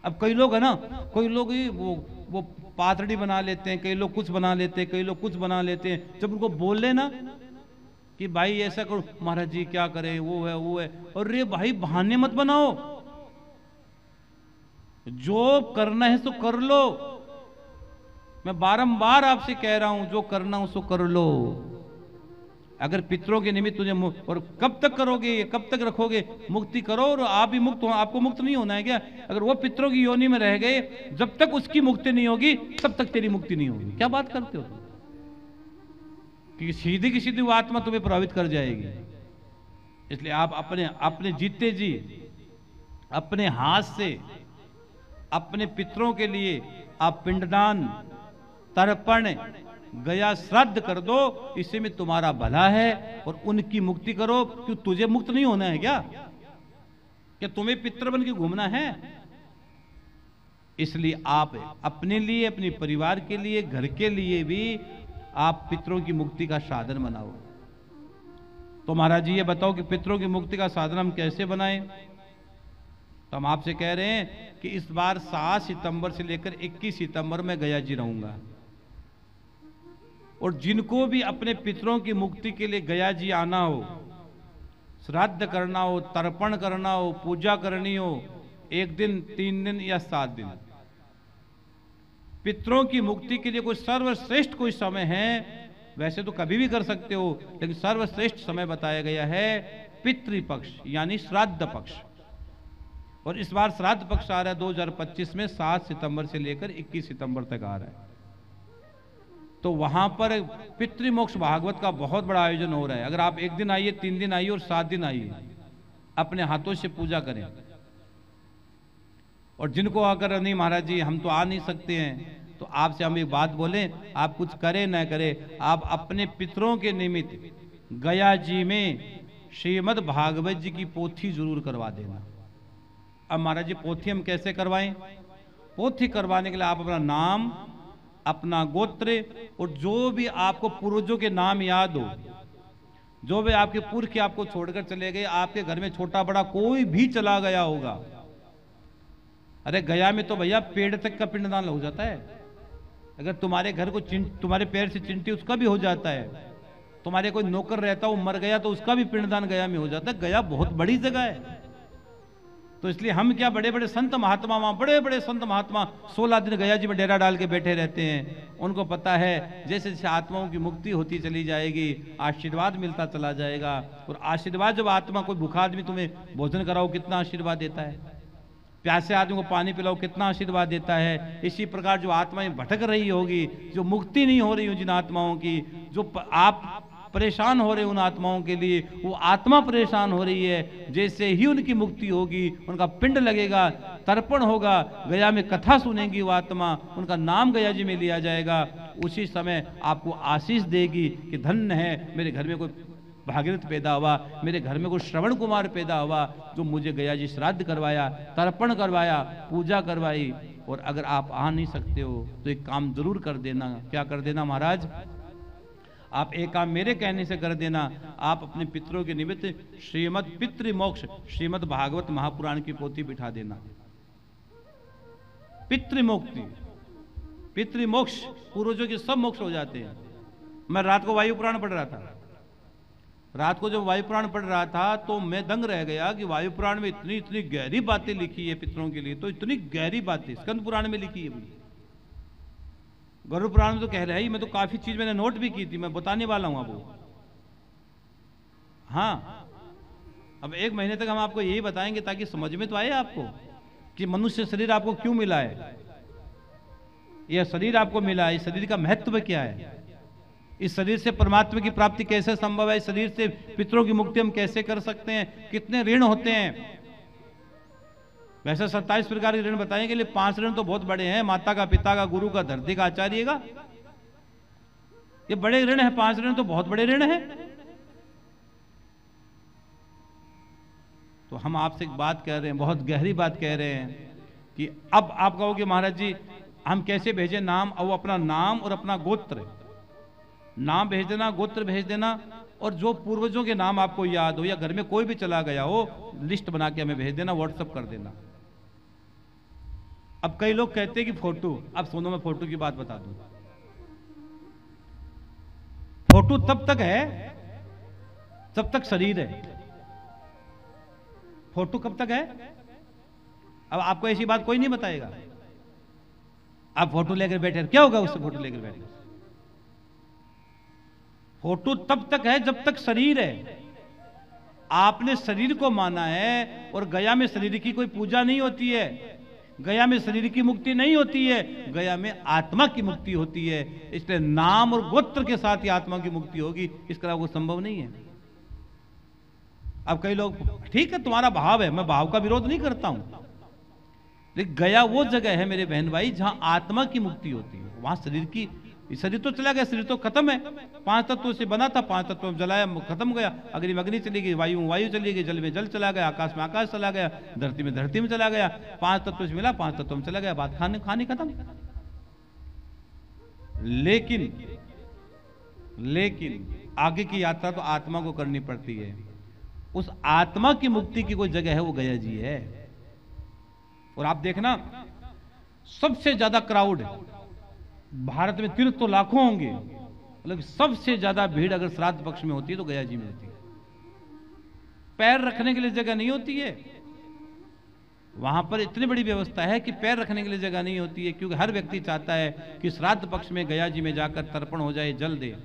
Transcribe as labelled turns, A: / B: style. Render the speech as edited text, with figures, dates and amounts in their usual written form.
A: अब कई लोग है ना, कोई लोग ही वो पातड़ी बना लेते हैं, कई लोग कुछ बना लेते हैं, कई लोग कुछ बना लेते हैं। जब उनको बोल ले ना कि भाई ऐसा करो, महाराज जी क्या करें, वो है वो है, और रे भाई बहाने मत बनाओ, जो करना है सो कर लो। मैं बारंबार आपसे कह रहा हूं, जो करना हो सो कर लो। अगर पितरों के निमित्त तुझे और कब तक करोगे ये, कब तक रखोगे? मुक्ति करो और आप भी मुक्त हो। आपको मुक्त नहीं होना है क्या? अगर वो पितरों की योनि में रह गए, जब तक उसकी मुक्ति नहीं होगी तब तक तेरी मुक्ति नहीं होगी। क्या बात करते हो? क्योंकि सीधी की सीधी वो आत्मा तुम्हें प्रभावित कर जाएगी। इसलिए आप अपने अपने जीते जी अपने हाथ से अपने पितरों के लिए आप पिंडदान, तर्पण, गया श्राद्ध कर दो। इससे में तुम्हारा भला है और उनकी मुक्ति करो। क्यों तुझे मुक्त नहीं होना है क्या? क्या तुम्हें पितृ बन के घूमना है? इसलिए आप अपने लिए, अपने परिवार के लिए, घर के लिए भी आप पितरों की मुक्ति का साधन बनाओ। तो महाराज जी ये बताओ कि पितरों की मुक्ति का साधन हम कैसे बनाएं? तो हम आपसे कह रहे हैं कि इस बार 7 सितंबर से लेकर 21 सितंबर में गया जी रहूंगा। और जिनको भी अपने पितरों की मुक्ति के लिए गया जी आना हो, श्राद्ध करना हो, तर्पण करना हो, पूजा करनी हो, 1 दिन, 3 दिन या 7 दिन, पितरों की मुक्ति के लिए कोई सर्वश्रेष्ठ कोई समय है? वैसे तो कभी भी कर सकते हो, लेकिन सर्वश्रेष्ठ समय बताया गया है पितृपक्ष यानी श्राद्ध पक्ष। और इस बार श्राद्ध पक्ष आ रहा है 2025 में 7 सितंबर से लेकर 21 सितंबर तक आ रहा है। तो वहां पर पितृमोक्ष भागवत का बहुत बड़ा आयोजन हो रहा है। अगर आप 1 दिन आइए, 3 दिन आइए और 7 दिन आइए, अपने हाथों से पूजा करें। और जिनको अगर नहीं महाराज जी हम तो आ नहीं सकते हैं, तो आपसे हम एक बात बोलें, आप कुछ करें न करें, आप अपने पितरों के निमित्त गया जी में श्रीमद् भागवत जी की पोथी जरूर करवा देना। अब महाराज जी पोथी हम कैसे करवाएं? पोथी करवाने के लिए आप अपना नाम, अपना गोत्र और जो भी आपको पूर्वजों के नाम याद हो, जो भी आपके पुरख आपको छोड़कर चले गए, आपके घर में छोटा बड़ा कोई भी चला गया होगा। अरे गया में तो भैया पेड़ तक का पिंडदान हो जाता है। अगर तुम्हारे घर को तुम्हारे पैर से चिंटी, उसका भी हो जाता है। तुम्हारे कोई नौकर रहता वो मर गया तो उसका भी पिंडदान गया में हो जाता है। गया बहुत बड़ी जगह है। तो इसलिए हम क्या, बड़े बड़े संत महात्मा, वहां बड़े बड़े संत महात्मा 16 दिन गया जी में डेरा डाल के बैठे रहते हैं। उनको पता है जैसे जैसे आत्माओं की मुक्ति होती चली जाएगी, आशीर्वाद मिलता चला जाएगा। और आशीर्वाद, जब आत्मा, कोई भूखा आदमी तुम्हें भोजन कराओ कितना आशीर्वाद देता है, प्यासे आदमी को पानी पिलाओ कितना आशीर्वाद देता है। इसी प्रकार जो आत्माएं भटक रही होगी, जो मुक्ति नहीं हो रही हो जिन आत्माओं की, जो आप परेशान हो रहे उन आत्माओं के लिए, वो आत्मा परेशान हो रही है। जैसे ही उनकी मुक्ति होगी, उनका पिंड लगेगा, तर्पण होगा, गया में कथा सुनेंगी वो आत्मा, उनका नाम गया जी में लिया जाएगा। उसी समय आपको आशीष देगी कि धन्य है मेरे घर में कोई भागीरथ पैदा हुआ, मेरे घर में कोई श्रवण कुमार पैदा हुआ, जो मुझे गया जी श्राद्ध करवाया, तर्पण करवाया, पूजा करवाई। और अगर आप आ नहीं सकते हो तो एक काम जरूर कर देना। क्या कर देना महाराज? आप एक काम मेरे कहने से कर देना। आप अपने पितरों के निमित्त श्रीमद् पितृमोक्ष श्रीमद् भागवत महापुराण की पोथी बिठा देना। पितृमुक्ति, पितृमोक्ष, पूर्वजों के सब मोक्ष हो जाते हैं। मैं रात को वायु पुराण पढ़ रहा था। रात को जब वायु पुराण पढ़ रहा था तो मैं दंग रह गया कि वायु पुराण में इतनी इतनी गहरी बातें लिखी है पितरों के लिए। तो इतनी गहरी बातें स्कंद पुराण में लिखी है, गरुड़ पुराण में तो कह रहा है। मैं तो काफी चीज मैंने नोट भी की थी, मैं बताने वाला हूं आपको। हाँ, अब 1 महीने तक हम आपको यही बताएंगे ताकि समझ में तो आए आपको कि मनुष्य शरीर आपको क्यों मिला है, यह शरीर आपको मिला है, इस शरीर का महत्व क्या है, इस शरीर से परमात्मा की प्राप्ति कैसे संभव है, इस शरीर से पितरों की मुक्ति हम कैसे कर सकते हैं, कितने ऋण होते हैं। वैसे 27 प्रकार के ऋण बताएंगे, लिए 5 ऋण तो बहुत बड़े हैं। माता का, पिता का, गुरु का, धरती का, आचार्य का, ये बड़े ऋण हैं। 5 ऋण तो बहुत बड़े ऋण हैं। तो हम आपसे एक बात कह रहे हैं, बहुत गहरी बात कह रहे हैं कि अब आप कहोगे महाराज जी हम कैसे भेजें नाम? और अपना नाम और अपना गोत्र, नाम भेज देना, गोत्र भेज देना, और जो पूर्वजों के नाम आपको याद हो या घर में कोई भी चला गया हो, लिस्ट बना के हमें भेज देना, व्हाट्सएप कर देना। अब कई लोग कहते हैं कि फोटो, अब सुनो मैं फोटो की बात बता दूं। फोटो तब तक है जब तक शरीर है। फोटो कब तक है? अब आपको ऐसी बात कोई नहीं बताएगा। आप फोटो लेकर बैठे, क्या होगा उससे फोटो लेकर बैठे? फोटो तब तक है जब तक शरीर है। आपने शरीर को माना है, और गया में शरीर की कोई पूजा नहीं होती है, गया में शरीर की मुक्ति नहीं होती है, गया में आत्मा की मुक्ति होती है। इसलिए नाम और गोत्र के साथ ही आत्मा की मुक्ति होगी, इसके अलावा वो संभव नहीं है। अब कई लोग, ठीक है तुम्हारा भाव है, मैं भाव का विरोध नहीं करता हूं, लेकिन गया वो जगह है मेरे बहन भाई जहां आत्मा की मुक्ति होती है। वहां शरीर की, शरीर तो चला गया, शरीर तो खत्म है, 5 तत्वों से बना था, 5 तत्वों में जलाया, खत्म गया। अग्नि में अग्नि चली गई, वायु में वायु चली गई, जल में जल चला गया, आकाश में आकाश चला गया, धरती में धरती में चला गया। 5 तत्वों से मिला, 5 तत्वों में चला गया, बात खाने खत्म। लेकिन आगे की यात्रा तो आत्मा को करनी पड़ती है। उस आत्मा की मुक्ति की कोई जगह है, वो गया जी है। और आप देखना, सबसे ज्यादा क्राउड भारत में, तीर्थ तो लाखों होंगे, मतलब सबसे ज्यादा भीड़ अगर श्राद्ध पक्ष में होती है तो गया जी में होती है। पैर रखने के लिए जगह नहीं होती है वहां पर, इतनी बड़ी व्यवस्था है कि पैर रखने के लिए जगह नहीं होती है, क्योंकि हर व्यक्ति चाहता है कि श्राद्ध पक्ष में गया जी में जाकर तर्पण हो जाए, जल दे।